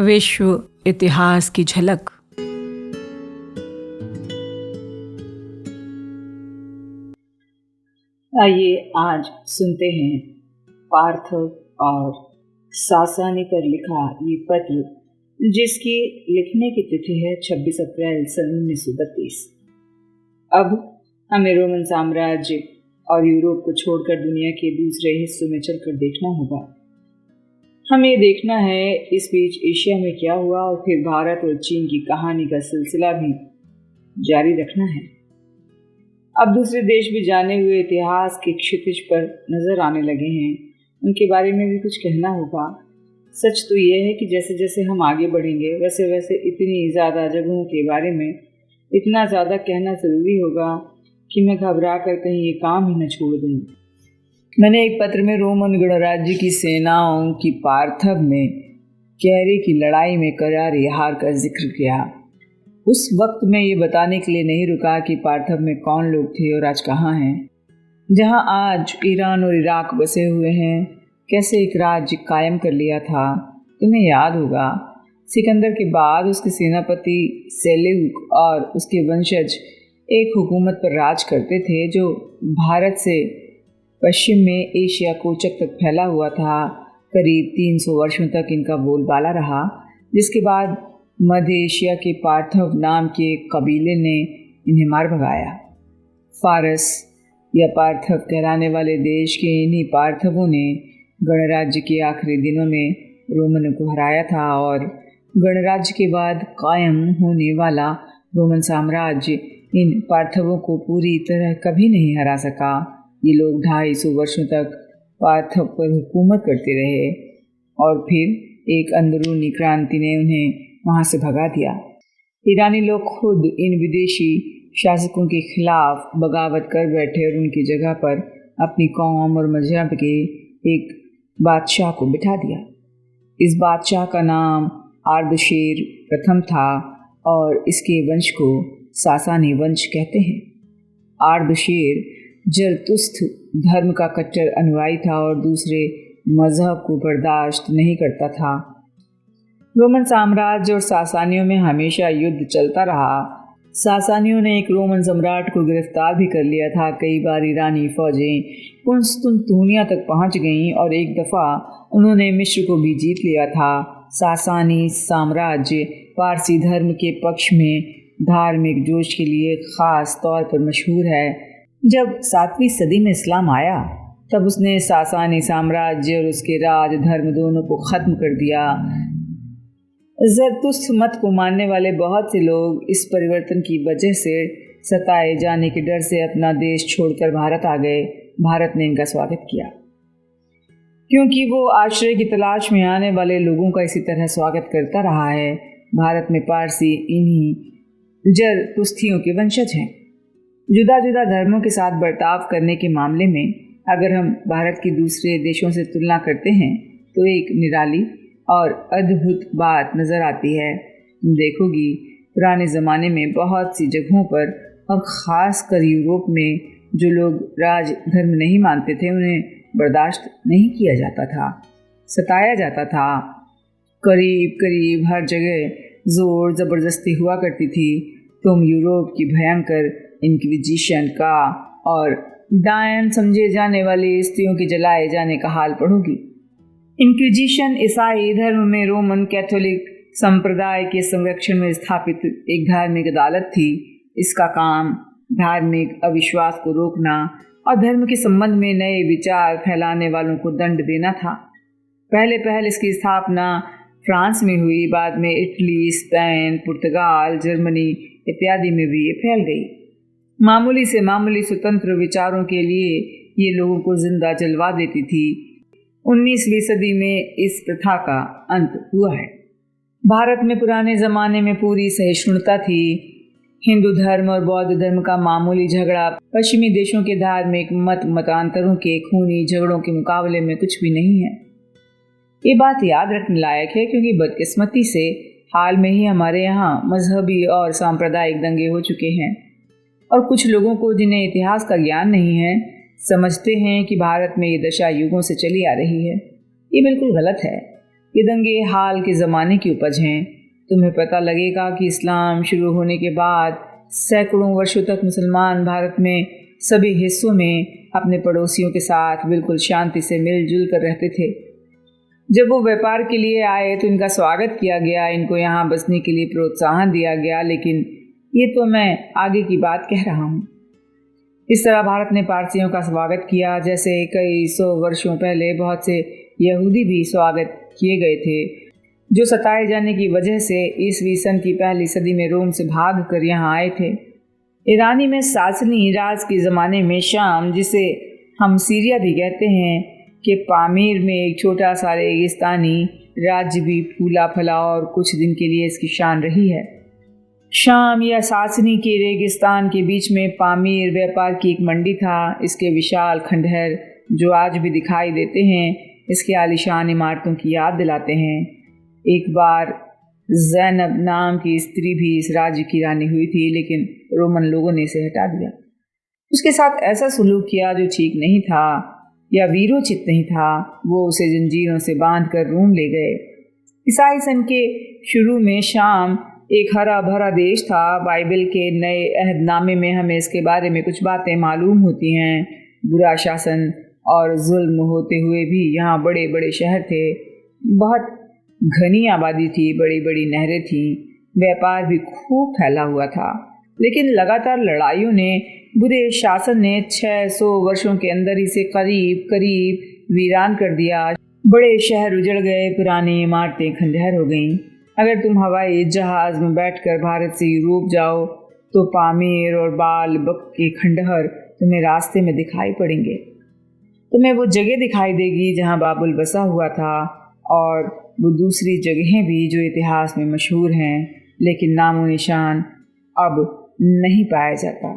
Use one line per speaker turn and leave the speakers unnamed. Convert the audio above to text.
विश्व इतिहास की झलक।
आइए आज सुनते हैं पार्थव और सासानी पर लिखा ये पत्र, जिसकी लिखने की तिथि है 26 अप्रैल सन 1932। अब हमें रोमन साम्राज्य और यूरोप को छोड़कर दुनिया के दूसरे हिस्सों में चलकर देखना होगा। हमें देखना है इस बीच एशिया में क्या हुआ और फिर भारत और चीन की कहानी का सिलसिला भी जारी रखना है। अब दूसरे देश भी जाने हुए इतिहास के क्षितिज पर नजर आने लगे हैं, उनके बारे में भी कुछ कहना होगा। सच तो यह है कि जैसे जैसे हम आगे बढ़ेंगे वैसे वैसे इतनी ज़्यादा जगहों के बारे में इतना ज़्यादा कहना ज़रूरी होगा कि मैं घबरा कर कहीं ये काम ही न छोड़ दूँ। मैंने एक पत्र में रोमन गणराज्य की सेनाओं की पार्थव में कैरे की लड़ाई में करारी हार का जिक्र किया। उस वक्त मैं ये बताने के लिए नहीं रुका कि पार्थव में कौन लोग थे और आज कहाँ हैं। जहाँ आज ईरान और इराक बसे हुए हैं, कैसे एक राज्य कायम कर लिया था। तुम्हें याद होगा, सिकंदर के बाद उसके सेनापति सेल्यूक और उसके वंशज एक हुकूमत पर राज करते थे जो भारत से पश्चिम में एशिया कोचक तक फैला हुआ था। करीब 300 वर्षों तक इनका बोलबाला रहा, जिसके बाद मध्य एशिया के पार्थव नाम के एक कबीले ने इन्हें मार भगाया। फारस या पार्थव कहलाने वाले देश के इन्हीं पार्थवों ने गणराज्य के आखिरी दिनों में रोमनों को हराया था और गणराज्य के बाद कायम होने वाला रोमन साम्राज्य इन पार्थवों को पूरी तरह कभी नहीं हरा सका। ये लोग 250 वर्षों तक पार्थव पर हुकूमत करते रहे और फिर एक अंदरूनी क्रांति ने उन्हें वहाँ से भगा दिया। ईरानी लोग खुद इन विदेशी शासकों के खिलाफ बगावत कर बैठे और उनकी जगह पर अपनी कौम और मजहब के एक बादशाह को बिठा दिया। इस बादशाह का नाम आर्दशेर प्रथम था और इसके वंश को सासानी वंश कहते हैं। आर्दशेर जरतुस्थ धर्म का कट्टर अनुयायी था और दूसरे मजहब को बर्दाश्त नहीं करता था। रोमन साम्राज्य और सासानियों में हमेशा युद्ध चलता रहा। सासानियों ने एक रोमन सम्राट को गिरफ्तार भी कर लिया था। कई बार ईरानी फौजें कुंस्तुनतुनिया तक पहुंच गईं और एक दफ़ा उन्होंने मिस्र को भी जीत लिया था। सासानी साम्राज्य पारसी धर्म के पक्ष में धार्मिक जोश के लिए ख़ास तौर पर मशहूर है। जब 7वीं सदी में इस्लाम आया तब उसने सासानी साम्राज्य और उसके राज धर्म दोनों को ख़त्म कर दिया। ज़रतुस्त्र मत को मानने वाले बहुत से लोग इस परिवर्तन की वजह से सताए जाने के डर से अपना देश छोड़कर भारत आ गए। भारत ने इनका स्वागत किया क्योंकि वो आश्रय की तलाश में आने वाले लोगों का इसी तरह स्वागत करता रहा है। भारत में पारसी इन्हीं ज़रतुस्त्रियों के वंशज हैं। जुदा जुदा धर्मों के साथ बर्ताव करने के मामले में अगर हम भारत की दूसरे देशों से तुलना करते हैं तो एक निराली और अद्भुत बात नज़र आती है। तुम देखोगी, पुराने ज़माने में बहुत सी जगहों पर और ख़ास कर यूरोप में जो लोग राज धर्म नहीं मानते थे उन्हें बर्दाश्त नहीं किया जाता था, सताया जाता था। करीब करीब हर जगह ज़ोर ज़बरदस्ती हुआ करती थी। तुम यूरोप की भयंकर इंक्विजिशन का और डायन समझे जाने वाली स्त्रियों के जलाए जाने का हाल पढ़ोगी। इंक्विजिशन ईसाई धर्म में रोमन कैथोलिक संप्रदाय के संरक्षण में स्थापित एक धार्मिक अदालत थी। इसका काम धार्मिक अविश्वास को रोकना और धर्म के संबंध में नए विचार फैलाने वालों को दंड देना था। पहले इसकी स्थापना फ्रांस में हुई, बाद में इटली, स्पेन, पुर्तगाल, जर्मनी इत्यादि में भी ये फैल गई। मामूली से मामूली स्वतंत्र विचारों के लिए ये लोगों को जिंदा जलवा देती थी। 19वीं सदी में इस प्रथा का अंत हुआ है। भारत में पुराने ज़माने में पूरी सहिष्णुता थी। हिंदू धर्म और बौद्ध धर्म का मामूली झगड़ा पश्चिमी देशों के धार्मिक मतांतरों के खूनी झगड़ों के मुकाबले में कुछ भी नहीं है। ये बात याद रखने लायक है क्योंकि बदकिस्मती से हाल में ही हमारे यहाँ मजहबी और सांप्रदायिक दंगे हो चुके हैं और कुछ लोगों को जिन्हें इतिहास का ज्ञान नहीं है समझते हैं कि भारत में ये दशा युगों से चली आ रही है। ये बिल्कुल गलत है। ये दंगे हाल के ज़माने की उपज हैं। तुम्हें पता लगेगा कि इस्लाम शुरू होने के बाद सैकड़ों वर्षों तक मुसलमान भारत में सभी हिस्सों में अपने पड़ोसियों के साथ बिल्कुल शांति से मिलजुल कर रहते थे। जब वो व्यापार के लिए आए तो इनका स्वागत किया गया, इनको यहाँ बसने के लिए प्रोत्साहन दिया गया, लेकिन ये तो मैं आगे की बात कह रहा हूँ। इस तरह भारत ने पारसियों का स्वागत किया जैसे कई 100 वर्षों पहले बहुत से यहूदी भी स्वागत किए गए थे, जो सताए जाने की वजह से ईसवी सन की पहली सदी में रोम से भाग कर यहाँ आए थे। ईरानी में सासनी राज के ज़माने में शाम, जिसे हम सीरिया भी कहते हैं, के पामीर में एक छोटा सा रेगिस्तानी राज्य भी फूला फला और कुछ दिन के लिए इसकी शान रही है। शाम या सासनी के रेगिस्तान के बीच में पामीर व्यापार की एक मंडी था। इसके विशाल खंडहर जो आज भी दिखाई देते हैं इसके आलीशान इमारतों की याद दिलाते हैं। एक बार ज़ैनब नाम की स्त्री भी इस राज्य की रानी हुई थी, लेकिन रोमन लोगों ने इसे हटा दिया। उसके साथ ऐसा सुलूक किया जो ठीक नहीं था या वीरोचित नहीं था। वो उसे जंजीरों से बांध कर रोम ले गए। ईसाई सन के शुरू में शाम एक हरा भरा देश था। बाइबल के नए अहदनामे में हमें इसके बारे में कुछ बातें मालूम होती हैं। बुरा शासन और जुल्म होते हुए भी यहाँ बड़े बड़े शहर थे, बहुत घनी आबादी थी, बड़ी बड़ी नहरें थीं, व्यापार भी खूब फैला हुआ था। लेकिन लगातार लड़ाइयों ने, बुरे शासन ने 600 वर्षों के अंदर इसे करीब करीब वीरान कर दिया। बड़े शहर उजड़ गए, पुरानी इमारतें खंडहर हो गईं। अगर तुम हवाई जहाज़ में बैठकर भारत से यूरोप जाओ तो पामीर और बाल बक के खंडहर तुम्हें रास्ते में दिखाई पड़ेंगे। तुम्हें वो जगह दिखाई देगी जहाँ बाबुल बसा हुआ था, और वो दूसरी जगहें भी जो इतिहास में मशहूर हैं, लेकिन नामो निशान अब नहीं पाया जाता।